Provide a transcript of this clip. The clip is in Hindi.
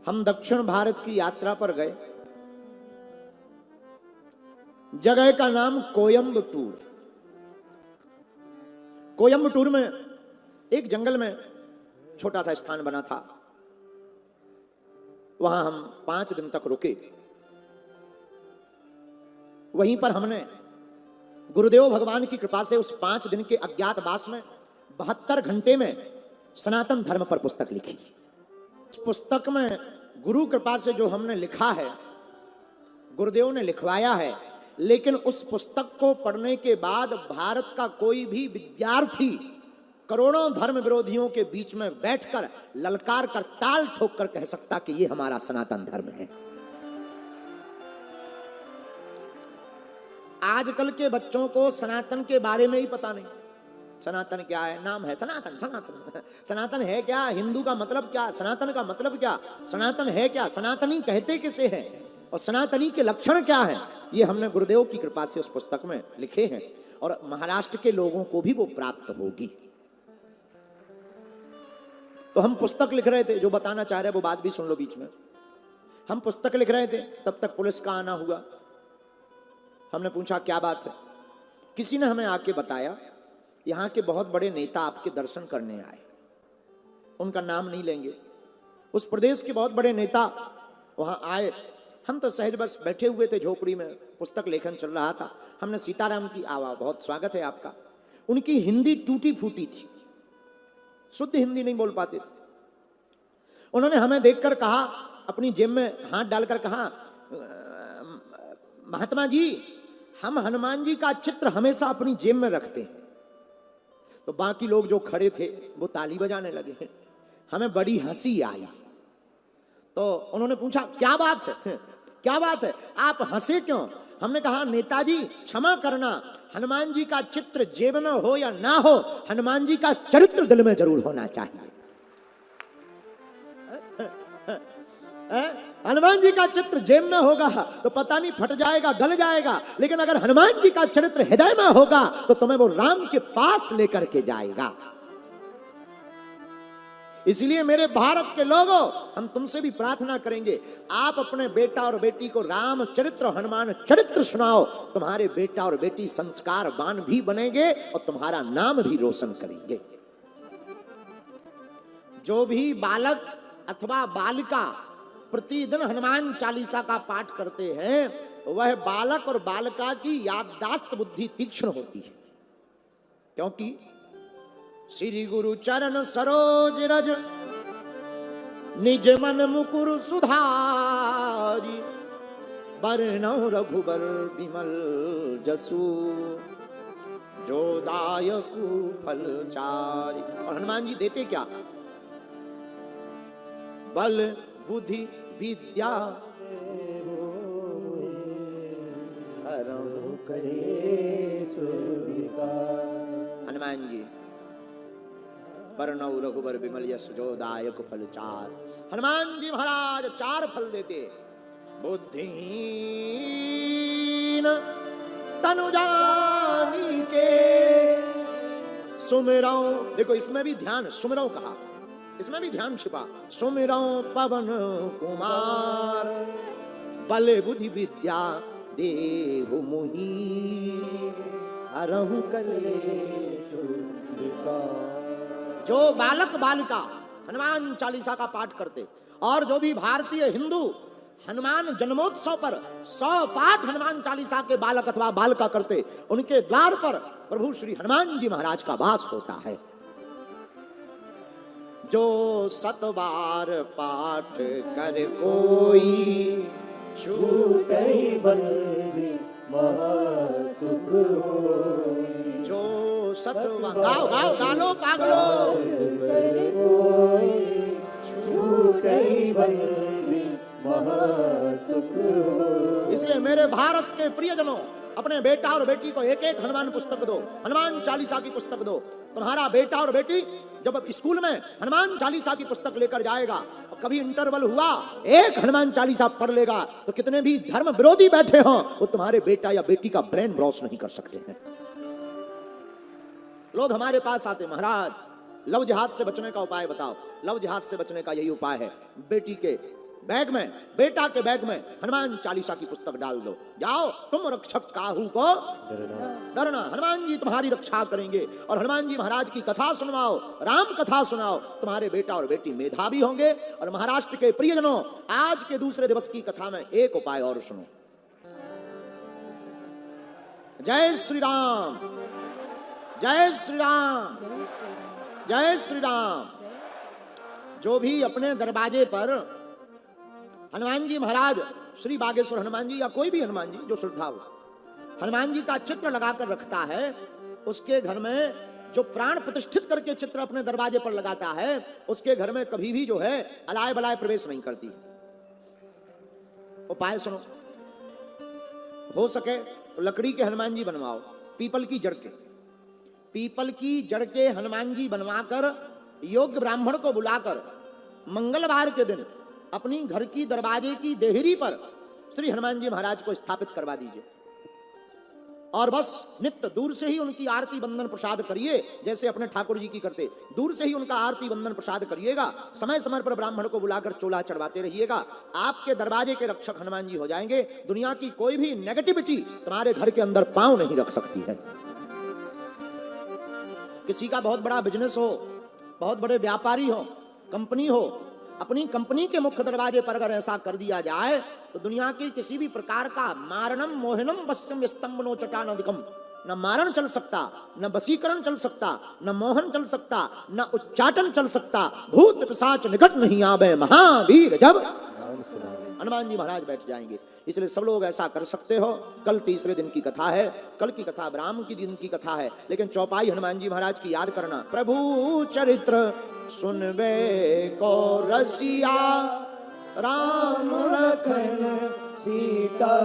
हम दक्षिण भारत की यात्रा पर गए। जगह का नाम कोयम्बटूर। कोयम्बटूर में एक जंगल में छोटा सा स्थान बना था। वहां हम 5 दिन तक रुके। वहीं पर हमने गुरुदेव भगवान की कृपा से उस 5 दिन के अज्ञातवास में 72 घंटे में सनातन धर्म पर पुस्तक लिखी। उस पुस्तक में गुरु कृपा से जो हमने लिखा है, गुरुदेव ने लिखवाया है, लेकिन उस पुस्तक को पढ़ने के बाद भारत का कोई भी विद्यार्थी करोड़ों धर्म विरोधियों के बीच में बैठकर ललकार कर ताल ठोक कर कह सकता कि ये हमारा सनातन धर्म है। आजकल के बच्चों को सनातन के बारे में ही पता नहीं। सनातन क्या है? नाम है सनातन। सनातन सनातन है क्या? हिंदू का मतलब क्या? सनातन का मतलब क्या? सनातन है क्या? सनातनी कहते किसे हैं? और सनातनी के लक्षण क्या हैं? ये हमने गुरुदेव की कृपा से उस पुस्तक में लिखे हैं और महाराष्ट्र के लोगों को भी वो प्राप्त होगी। तो हम पुस्तक लिख रहे थे, जो बताना चाह रहे हैं वो बात भी सुन लो बीच में। हम पुस्तक लिख रहे थे, तब तक पुलिस का आना हुआ। हमने पूछा क्या बात है? किसी ने हमें आके बताया यहाँ के बहुत बड़े नेता आपके दर्शन करने आए। उनका नाम नहीं लेंगे। उस प्रदेश के बहुत बड़े नेता वहां आए। हम तो सहज बस बैठे हुए थे झोपड़ी में, पुस्तक लेखन चल रहा था। हमने सीताराम की आवाज़, बहुत स्वागत है आपका। उनकी हिंदी टूटी फूटी थी, शुद्ध हिंदी नहीं बोल पाते थे। उन्होंने हमें देखकर कहा, अपनी जेब में हाथ डालकर कहा, महात्मा जी, हम हनुमान जी का चित्र हमेशा अपनी जेब में रखते हैं। तो बाकी लोग जो खड़े थे वो ताली बजाने लगे। हमें बड़ी हंसी आई। तो उन्होंने पूछा क्या बात है, क्या बात है, आप हंसे क्यों? हमने कहा नेताजी क्षमा करना, हनुमान जी का चित्र जेब में हो या ना हो, हनुमान जी का चरित्र दिल में जरूर होना चाहिए। हनुमान जी का चित्र जेब में होगा तो पता नहीं फट जाएगा, गल जाएगा, लेकिन अगर हनुमान जी का चरित्र हृदय में होगा तो तुम्हें वो राम के पास लेकर के जाएगा। इसलिए मेरे भारत के लोगों, हम तुमसे भी प्रार्थना करेंगे, आप अपने बेटा और बेटी को राम चरित्र और हनुमान चरित्र सुनाओ। तुम्हारे बेटा और बेटी संस्कारवान भी बनेंगे और तुम्हारा नाम भी रोशन करेंगे। जो भी बालक अथवा बालिका प्रतिदिन हनुमान चालीसा का पाठ करते हैं, वह बालक और बालिका की याददाश्त बुद्धि तीक्ष्ण होती है। क्योंकि श्री गुरु चरण सरोज रज निज मन मुकुर सुधारी, बरनौ रघुबर विमल जसु, जो दायकु फल चारि। और हनुमान जी देते क्या? बल बुद्धि विद्या हरहु करे सुविदा। हनुमान जी बरनौ रघुबर विमल यश, जो दायक फल चार। हनुमान जी महाराज 4 फल देते। बुद्धिहीन तनु जानिके सुमिरौ। देखो इसमें भी ध्यान, सुमिरौ कहा, इसमें भी ध्यान छिपा। सुमिरौ पवन कुमार, बल बुद्धि विद्या देहु मुहि, हरहु कलेश विकार। जो बालक बालिका हनुमान चालीसा का पाठ करते, और जो भी भारतीय हिंदू हनुमान जन्मोत्सव पर 100 पाठ हनुमान चालीसा के बालक अथवा बालिका करते, उनके द्वार पर प्रभु श्री हनुमान जी महाराज का वास होता है। जो 7 बार पाठ कर कोई, छूटै बंदी महासुख होई। जो 7 बार, गाओ गाओ गालो पागलो, कर कोई, छूटै बंदी महासुख होई। इसलिए मेरे भारत के प्रियजनों, अपने बेटा और बेटी को एक एक हनुमान पुस्तक दो, हनुमान चालीसा की पुस्तक दो। तुम्हारा बेटा और बेटी जब स्कूल में हनुमान चालीसा की पुस्तक लेकर जाएगा, और कभी इंटरवल हुआ एक हनुमान चालीसा पढ़ लेगा, तो कितने भी धर्म विरोधी बैठे हों, वो तुम्हारे बेटा या बेटी का ब्रेन वॉश नहीं कर सकते हैं। लोग हमारे पास आते, महाराज लव जिहाद से बचने का उपाय बताओ। लव जिहाद से बचने का यही उपाय है, बेटी के बैग में, बेटा के बैग में हनुमान चालीसा की पुस्तक डाल दो। जाओ, तुम रक्षक काहू को डरना, हनुमान जी तुम्हारी रक्षा करेंगे। और हनुमान जी महाराज की कथा सुनवाओ, राम कथा सुनाओ, तुम्हारे बेटा और बेटी मेधावी होंगे। और महाराष्ट्र के प्रियजनों, आज के दूसरे दिवस की कथा में एक उपाय और सुनो। जय श्री राम, जय श्री राम, जय श्री राम। जो भी अपने दरवाजे पर हनुमान जी महाराज, श्री बागेश्वर हनुमान जी या कोई भी हनुमान जी जो श्रद्धा हो, हनुमान जी का चित्र लगाकर रखता है, उसके घर में जो प्राण प्रतिष्ठित करके चित्र अपने दरवाजे पर लगाता है, उसके घर में कभी भी जो है अलाय बलाय प्रवेश नहीं करती। उपाय सुनो। हो सके तो लकड़ी के हनुमान जी बनवाओ, पीपल की जड़ के, पीपल की जड़ के हनुमान जी बनवाकर योग्य ब्राह्मण को बुलाकर मंगलवार के दिन अपनी घर की दरवाजे की देहरी पर श्री हनुमान जी महाराज को स्थापित करवा दीजिए। और बस नित्य दूर से ही उनकी आरती वंदन प्रसाद करिए, जैसे अपने ठाकुर जी की करते, दूर से ही उनका आरती वंदन प्रसाद करिएगा। समय समय पर ब्राह्मण को बुलाकर चोला चढ़वाते रहिएगा। आपके दरवाजे के रक्षक हनुमान जी हो जाएंगे। दुनिया की कोई भी नेगेटिविटी तुम्हारे घर के अंदर पांव नहीं रख सकती है। किसी का बहुत बड़ा बिजनेस हो, बहुत बड़े व्यापारी हो, कंपनी हो, अपनी कंपनी के मुख्य दरवाजे पर अगर ऐसा कर दिया जाए तो दुनिया की किसी भी प्रकार का मारणम मोहनम वश्यम स्तंभनो चटानदिकम, न मारण चल सकता, न वशीकरण चल सकता, न मोहन चल सकता, न उच्चाटन चल सकता, भूत पिशाच निकट नहीं आवे महावीर जब हनुमान जी महाराज बैठ जाएंगे। इसलिए सब लोग ऐसा कर सकते हो। कल तीसरे दिन की कथा है, कल की कथा ब्राह्मण की दिन की कथा है, लेकिन चौपाई हनुमान जी महाराज की याद करना। प्रभु चरित्र सुनबे को रसिया, राम लखन सीता